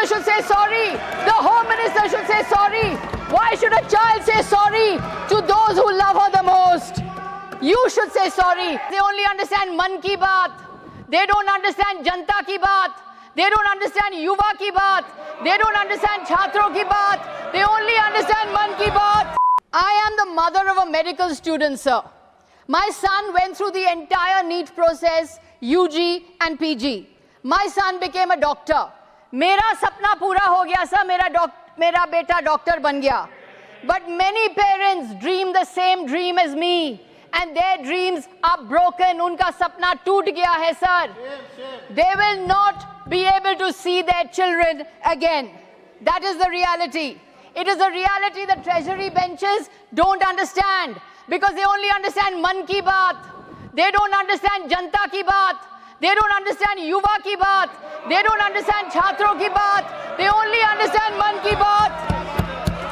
Minister should say sorry. The Home Minister should say sorry. Why should a child say sorry to those who love her the most? You should say sorry. They only understand Man Ki Baat. They don't understand Janta Ki Baat. They don't understand Yuva Ki Baat. They don't understand Chhatro Ki Baat. They only understand Man Ki Baat. I am the mother of a medical student, sir. My son went through the entire NEET process, UG and PG. My son became a doctor. मेरा सपना पूरा हो गया sir, मेरा बेटा doctor बन गया. But many parents dream the same dream as me, and their dreams are broken. उनका सपना टूट गया है sir. They will not be able to see their children again. That is the reality. It is a reality that treasury benches don't understand, because they only understand Man Ki Baat. They don't understand Janta Ki Baat. They don't understand Yuva Ki Baat. They don't understand Chhatro Ki Baat. They only understand Man Ki Baat.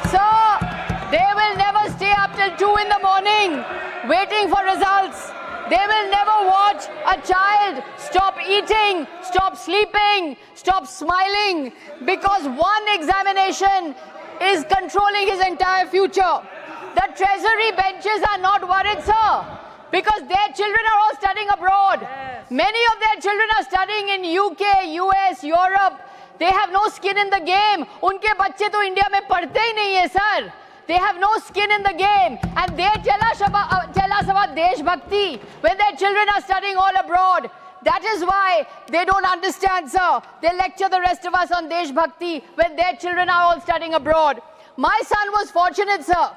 Sir, they will never stay up till 2 in the morning waiting for results. They will never watch a child stop eating, stop sleeping, stop smiling, because one examination is controlling his entire future. The treasury benches are not worried, sir, because their children are all studying abroad. Yes. Many of their children are studying in UK, US, Europe. They have no skin in the game. उनके बच्चे तो India में पढ़ते ही नहीं है, sir. They have no skin in the game, and they tell us about Deshbhakti when their children are studying all abroad. That is why they don't understand, sir. They lecture the rest of us on Deshbhakti when their children are all studying abroad. My son was fortunate, sir.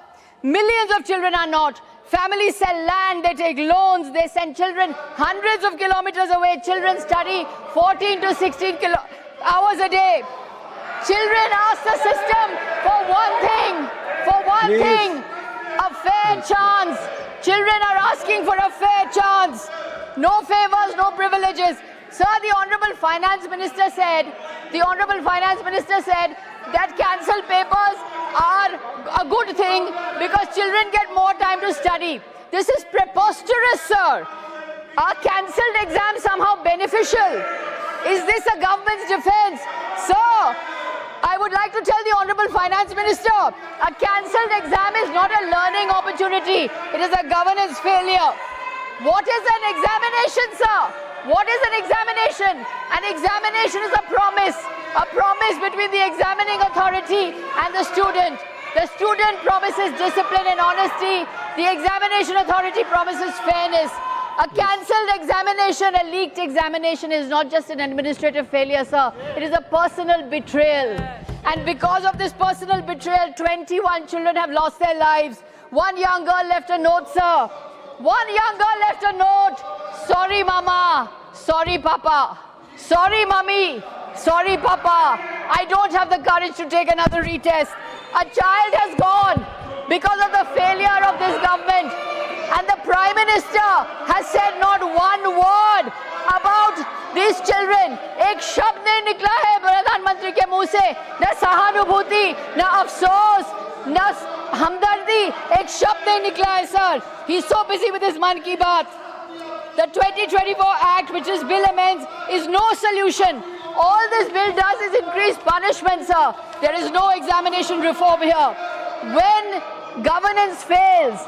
Millions of children are not. Families sell land, they take loans, they send children hundreds of kilometers away. Children study 14 to 16 hours a day. Children ask the system for one thing, a fair chance. Children are asking for a fair chance. No favors, no privileges. Sir, the Honorable Finance Minister said that cancelled papers are a good thing because children get more time to study. This is preposterous, sir. Are cancelled exams somehow beneficial? Is this a government's defense? Sir, I would like to tell the Honorable Finance Minister, a cancelled exam is not a learning opportunity. It is a governance failure. What is an examination, sir? What is an examination? An examination is a promise between the examining authority and the student. The student promises discipline and honesty. The examination authority promises fairness. A cancelled examination, a leaked examination is not just an administrative failure, sir. It is a personal betrayal. And because of this personal betrayal, 21 children have lost their lives. One young girl left a note, sir. One young girl left a note. Sorry, Mama. Sorry, Papa. Sorry, Mummy. Sorry, Papa. I don't have the courage to take another retest. A child has gone because of the failure of this government. And the Prime Minister has said not one word about these children. एक शब्द नहीं निकला है प्रधानमंत्री के मुंह से. न सहानुभूति, न अफसोस, न हमदर्दी. एक शब्द नहीं निकला है, sir. He's so busy with his Man Ki Baat. The 2024 Act, which is bill amends, is no solution. All this bill does is increase punishment, sir. There is no examination reform here. When governance fails,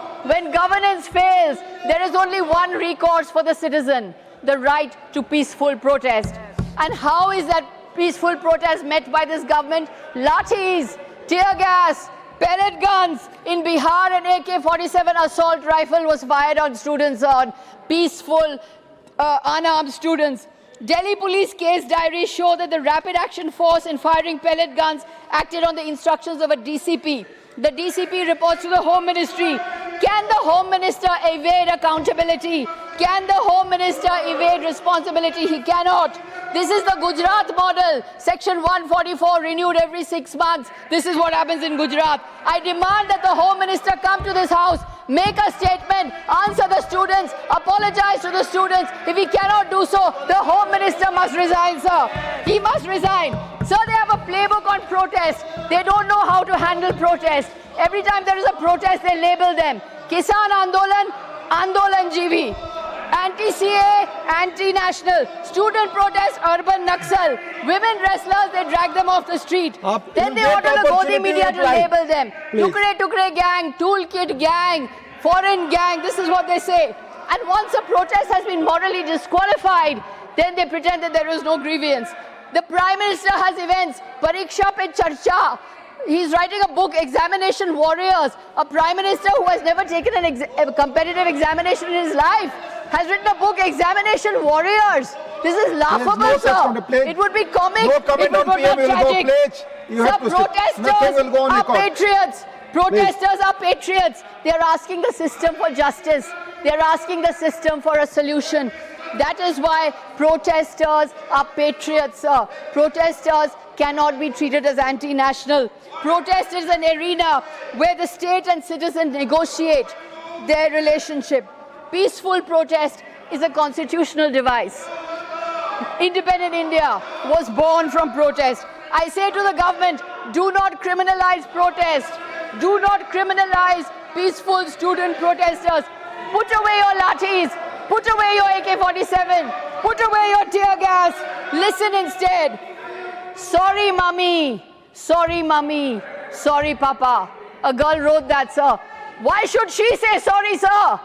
there is only one recourse for the citizen, the right to peaceful protest. And how is that peaceful protest met by this government? Lathis, tear gas, pellet guns. In Bihar, an AK-47 assault rifle was fired on students, on peaceful, unarmed students. Delhi police case diaries show that the Rapid Action Force in firing pellet guns acted on the instructions of a DCP. The DCP reports to the Home Ministry. Can the Home Minister evade accountability? Can the Home Minister evade responsibility? He cannot. This is the Gujarat model. Section 144 renewed every 6 months. This is what happens in Gujarat. I demand that the Home Minister come to this house, make a statement, answer the students, apologize to the students. If he cannot do so, the Home Minister must resign, sir. He must resign. Sir, they have a playbook on protest. They don't know how to handle protest. Every time there is a protest, they label them Kisan Andolan, Andolan Jivi. And Anti-CA, anti-national. Student protest, urban Naxal. Women wrestlers, they drag them off the street. Then they order the Godi media to label them. Tukre gang, toolkit gang, foreign gang. This is what they say. And once a protest has been morally disqualified, then they pretend that there is no grievance. The Prime Minister has events. Pariksha Pe Charcha. He's writing a book, Examination Warriors. A Prime Minister who has never taken a competitive examination in his life has written a book, Examination Warriors. This is laughable, sir. It would be comic. No comment it would on be PM, not tragic. Sir, protesters are patriots. Protesters are patriots. They are asking the system for justice. They are asking the system for a solution. That is why protesters are patriots, sir. Protesters cannot be treated as anti-national. Protest is an arena where the state and citizen negotiate their relationship. Peaceful protest is a constitutional device. Independent India was born from protest. I say to the government, do not criminalize protest. Do not criminalize peaceful student protesters. Put away your lathis. Put away your AK-47. Put away your tear gas. Listen instead. Sorry, mummy. Sorry, mummy. Sorry, papa. A girl wrote that, sir. Why should she say sorry, sir?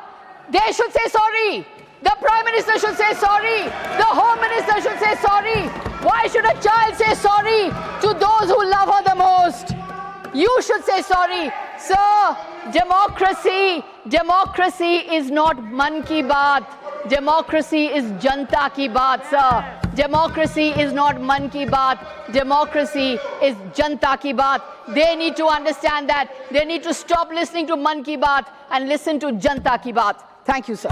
They should say sorry. The Prime Minister should say sorry. The Home Minister should say sorry. Why should a child say sorry to those who love her the most? You should say sorry. Sir, democracy is not man ki baat. Democracy is janta ki baat, sir. Democracy is not man ki baat. Democracy is janta ki baat. They need to understand that. They need to stop listening to man ki baat and listen to janta ki baat. Thank you, sir.